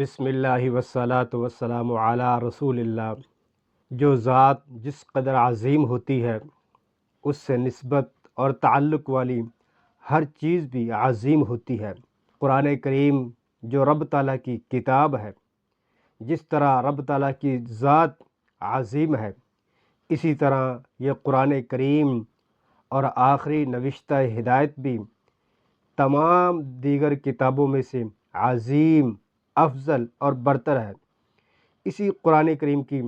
بسم اللہ والصلاۃ والسلام علی رسول اللہ۔ جو ذات جس قدر عظیم ہوتی ہے اس سے نسبت اور تعلق والی ہر چیز بھی عظیم ہوتی ہے۔ قرآن کریم جو رب تعالیٰ کی کتاب ہے، جس طرح رب تعالیٰ کی ذات عظیم ہے، اسی طرح یہ قرآن کریم اور آخری نوشتہ ہدایت بھی تمام دیگر کتابوں میں سے عظیم، افضل اور برتر ہے۔ اسی قرآن کریم کی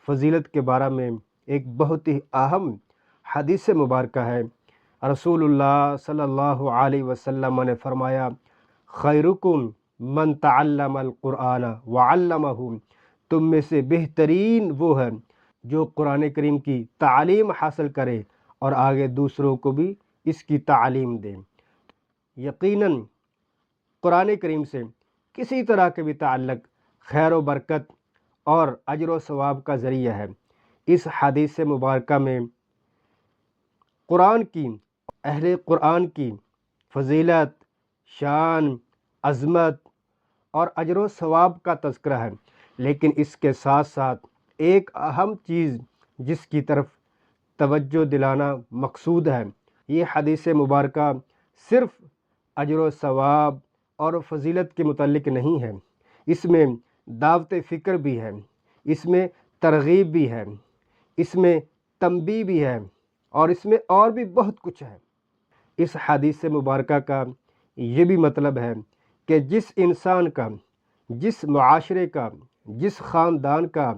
فضیلت کے بارے میں ایک بہت ہی اہم حدیث مبارکہ ہے۔ رسول اللہ صلی اللہ علیہ وسلم نے فرمایا، خیرکم من تعلم القرآن وعلمہ، تم میں سے بہترین وہ ہے جو قرآن کریم کی تعلیم حاصل کرے اور آگے دوسروں کو بھی اس کی تعلیم دے۔ یقیناً قرآن کریم سے کسی طرح کے بھی تعلق خیر و برکت اور اجر و ثواب کا ذریعہ ہے۔ اس حدیث مبارکہ میں قرآن کی، اہل قرآن کی فضیلت، شان، عظمت اور اجر و ثواب کا تذکرہ ہے، لیکن اس کے ساتھ ساتھ ایک اہم چیز جس کی طرف توجہ دلانا مقصود ہے۔ یہ حدیث مبارکہ صرف اجر و ثواب اور فضیلت کے متعلق نہیں ہے، اس میں دعوت فکر بھی ہے، اس میں ترغیب بھی ہے، اس میں تنبیہ بھی ہے، اور اس میں اور بھی بہت کچھ ہے۔ اس حدیث مبارکہ کا یہ بھی مطلب ہے کہ جس انسان کا، جس معاشرے کا، جس خاندان کا،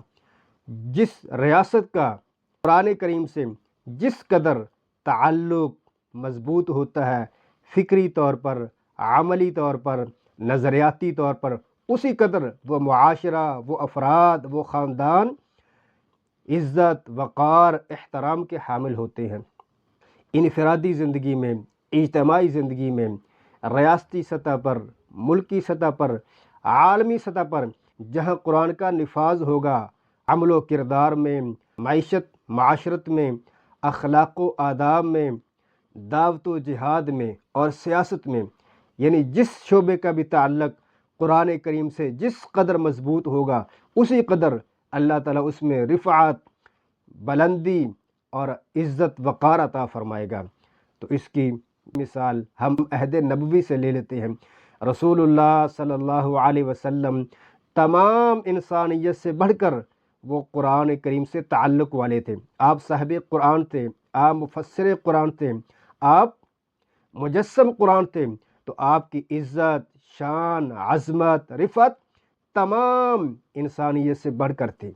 جس ریاست کا قرآن کریم سے جس قدر تعلق مضبوط ہوتا ہے، فکری طور پر، عملی طور پر، نظریاتی طور پر، اسی قدر وہ معاشرہ، وہ افراد، وہ خاندان عزت، وقار، احترام کے حامل ہوتے ہیں۔ انفرادی زندگی میں، اجتماعی زندگی میں، ریاستی سطح پر، ملکی سطح پر، عالمی سطح پر جہاں قرآن کا نفاذ ہوگا، عمل و کردار میں، معیشت، معاشرت میں، اخلاق و آداب میں، دعوت و جہاد میں اور سیاست میں، یعنی جس شعبے کا بھی تعلق قرآن کریم سے جس قدر مضبوط ہوگا، اسی قدر اللہ تعالیٰ اس میں رفعت، بلندی اور عزت وقار عطا فرمائے گا۔ تو اس کی مثال ہم عہد نبوی سے لے لیتے ہیں۔ رسول اللہ صلی اللہ علیہ وسلم تمام انسانیت سے بڑھ کر وہ قرآن کریم سے تعلق والے تھے۔ آپ صاحب قرآن تھے، آپ مفسر قرآن تھے، آپ مجسم قرآن تھے، تو آپ کی عزت، شان، عظمت، رفعت تمام انسانیت سے بڑھ کر تھی۔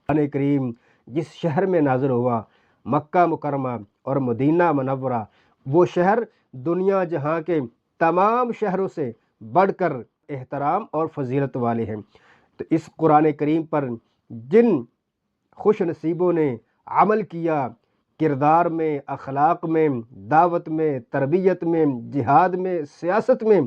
قرآن کریم جس شہر میں نازل ہوا، مکہ مکرمہ اور مدینہ منورہ، وہ شہر دنیا جہاں کے تمام شہروں سے بڑھ کر احترام اور فضیلت والے ہیں۔ تو اس قرآن کریم پر جن خوش نصیبوں نے عمل کیا، کردار میں، اخلاق میں، دعوت میں، تربیت میں، جہاد میں، سیاست میں،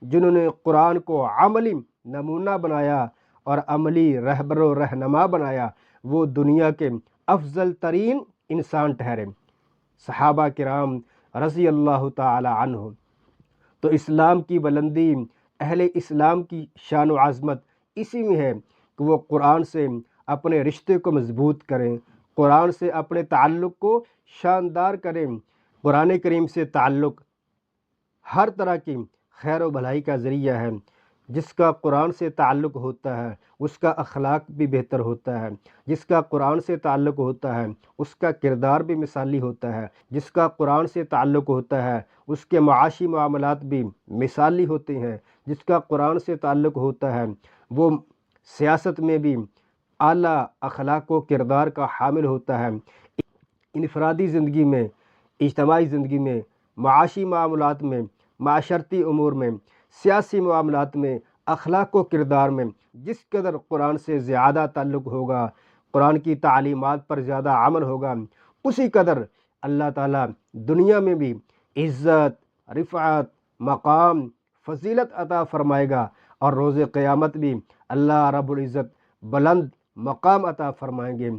جنہوں نے قرآن کو عملی نمونہ بنایا اور عملی رہبر و رہنما بنایا، وہ دنیا کے افضل ترین انسان ٹھہرے، صحابہ کرام رضی اللہ تعالی عنہ۔ تو اسلام کی بلندی، اہل اسلام کی شان و عظمت اسی میں ہے کہ وہ قرآن سے اپنے رشتے کو مضبوط کریں، قرآن سے اپنے تعلق کو شاندار کریں۔ قرآن کریم سے تعلق ہر طرح کی خیر و بھلائی کا ذریعہ ہے۔ جس کا قرآن سے تعلق ہوتا ہے اس کا اخلاق بھی بہتر ہوتا ہے، جس کا قرآن سے تعلق ہوتا ہے اس کا کردار بھی مثالی ہوتا ہے، جس کا قرآن سے تعلق ہوتا ہے اس کے معاشی معاملات بھی مثالی ہوتے ہیں، جس کا قرآن سے تعلق ہوتا ہے وہ سیاست میں بھی اعلیٰ اخلاق و کردار کا حامل ہوتا ہے۔ انفرادی زندگی میں، اجتماعی زندگی میں، معاشی معاملات میں، معاشرتی امور میں، سیاسی معاملات میں، اخلاق و کردار میں جس قدر قرآن سے زیادہ تعلق ہوگا، قرآن کی تعلیمات پر زیادہ عمل ہوگا، اسی قدر اللہ تعالیٰ دنیا میں بھی عزت، رفعت، مقام، فضیلت عطا فرمائے گا، اور روز قیامت بھی اللہ رب العزت بلند مقام عطا فرمائیں گے۔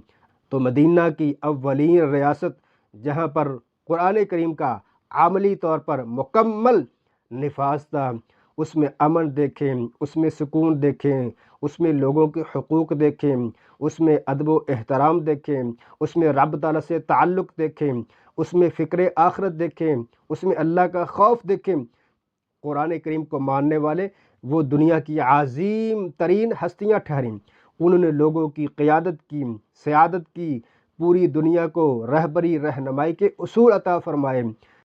تو مدینہ کی اولین ریاست جہاں پر قرآن کریم کا عملی طور پر مکمل نفاذ تھا، اس میں امن دیکھیں، اس میں سکون دیکھیں، اس میں لوگوں کے حقوق دیکھیں، اس میں ادب و احترام دیکھیں، اس میں رب تعالیٰ سے تعلق دیکھیں، اس میں فکر آخرت دیکھیں، اس میں اللہ کا خوف دیکھیں۔ قرآن کریم کو ماننے والے وہ دنیا کی عظیم ترین ہستیاں ٹھہریں، انہوں نے لوگوں کی قیادت کی، سیادت کی، پوری دنیا کو رہبری رہنمائی کے اصول عطا فرمائے۔